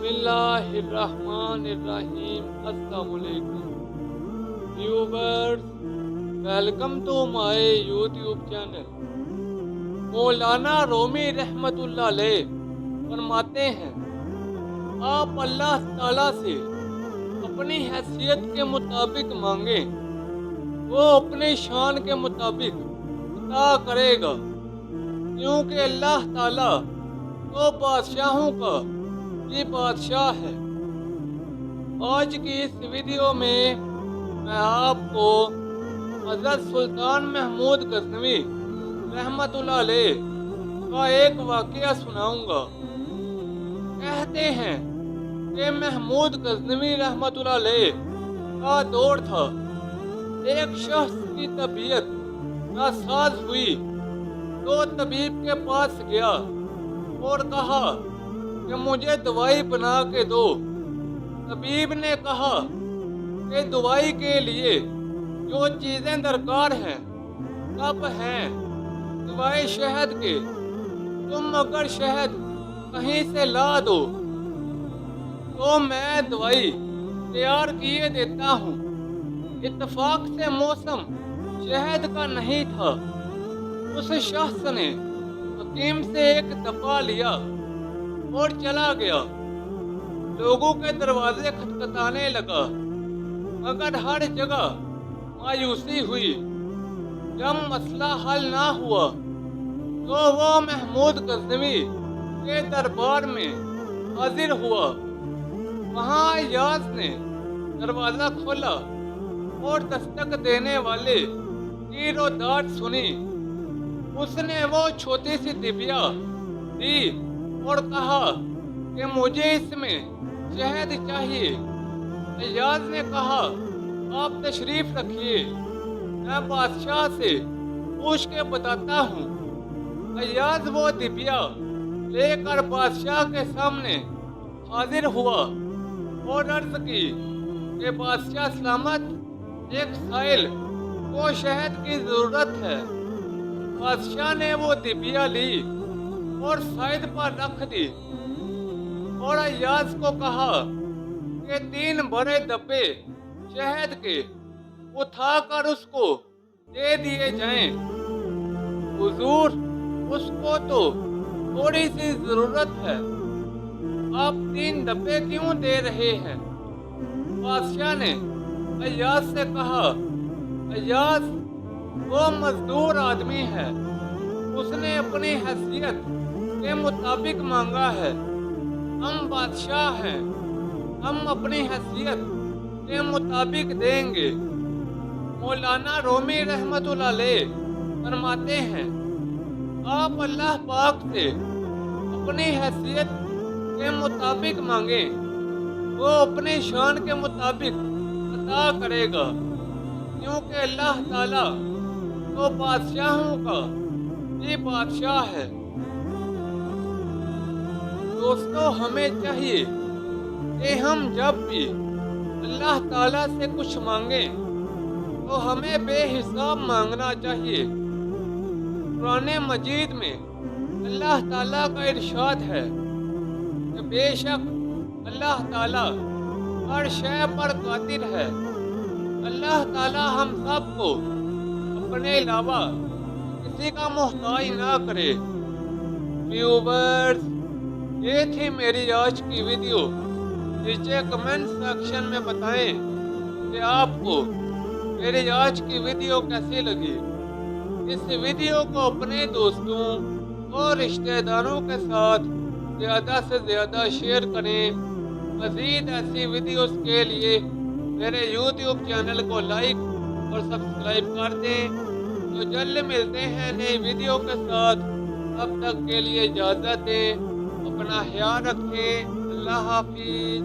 बिस्मिल्लाहिर्रहमानिर्रहीम। अस्सलाम वालेकुम viewers, welcome to my YouTube channel. Maulana Rumi रहमतुल्लाह अलैह फरमाते हैं, आप अल्लाह ताला से अपनी हैसियत के मुताबिक मांगे, वो अपनी शान के मुताबिक अता करेगा, क्योंकि अल्लाह ताला तो बादशाहों का ये बादशाह है। आज की इस वीडियो में मैं आपको हज़रत सुल्तान महमूद गज़नवी रहमतुल्लाह अलैह का एक वाक़या सुनाऊंगा। कहते हैं कि महमूद गज़नवी रहमतुल्लाह अलैह का दौर था। एक शख्स की तबीयत नासाज हुई तो तबीब के पास गया और कहा कि मुझे दवाई बना के दो। तबीब ने कहा कि दवाई के लिए जो चीज़ें दरकार हैं सब हैं, सिवाय शहद के। तुम अगर शहद कहीं से ला दो तो मैं दवाई तैयार किए देता हूँ। इत्तेफाक से मौसम शहद का नहीं था। उस शख्स ने हकीम से एक दफ़ा लिया और चला गया। लोगों के दरवाजे खटखटाने लगा, मगर हर जगह मायूसी हुई। जब मसला हल ना हुआ तो वो महमूद गज़नवी के दरबार में हाजिर हुआ। वहाँ अय्याज ने दरवाज़ा खोला और दस्तक देने वाले की रोदात सुनी। उसने वो छोटी सी डिबिया दी और कहा कि मुझे इसमें शहद चाहिए। अय्याज ने कहा, आप तशरीफ रखिए, मैं बादशाह से पूछ के बताता हूँ। अय्याज वो डिबिया लेकर बादशाह के सामने हाजिर हुआ और अर्ज की कि बादशाह सलामत, एक साइल को शहद की ज़रूरत है। बादशाह ने वो डिबिया ली और साइद पर रख दी और अय्याज को कहा कि 3 बड़े डब्बे शहद के उठाकर उसको दे दिए जाएं। हुजूर, उसको तो थोड़ी सी जरूरत है, आप 3 डब्बे क्यों दे रहे हैं? बादशाह ने अय्याज से कहा, अय्याज वो मजदूर आदमी है, उसने अपनी हैसियत के मुताबिक मांगा है। हम बादशाह हैं, हम अपनी हैसियत के मुताबिक देंगे। मौलाना रूमी रहमतुल्लाह अलैह फरमाते हैं, आप अल्लाह पाक से अपनी हैसियत के मुताबिक मांगे, वो अपनी शान के मुताबिक अता करेगा, क्योंकि अल्लाह ताला तो बादशाहों का ये बादशाह है। दोस्तों, हमें चाहिए कि हम जब भी अल्लाह ताला से कुछ मांगे तो हमें बेहिसाब मांगना चाहिए। कुरान मजीद में अल्लाह ताला का इरशाद है कि बेशक अल्लाह ताला हर शय पर कादिर है। अल्लाह ताला हम सबको अपने अलावा किसी का मोहताज ना करे। व्यूवर्स, ये थी मेरी आज की वीडियो। नीचे कमेंट सेक्शन में बताएं कि आपको मेरी आज की वीडियो कैसी लगी। इस वीडियो को अपने दोस्तों और रिश्तेदारों के साथ ज़्यादा से ज़्यादा शेयर करें। मज़ीद ऐसी वीडियोस के लिए मेरे यूट्यूब चैनल को लाइक और सब्सक्राइब कर दें। तो जल्द मिलते हैं नई वीडियो के साथ। तब तक के लिए इजाज़त दें, अपना ख्याल रखें। अल्लाह हाफिज़।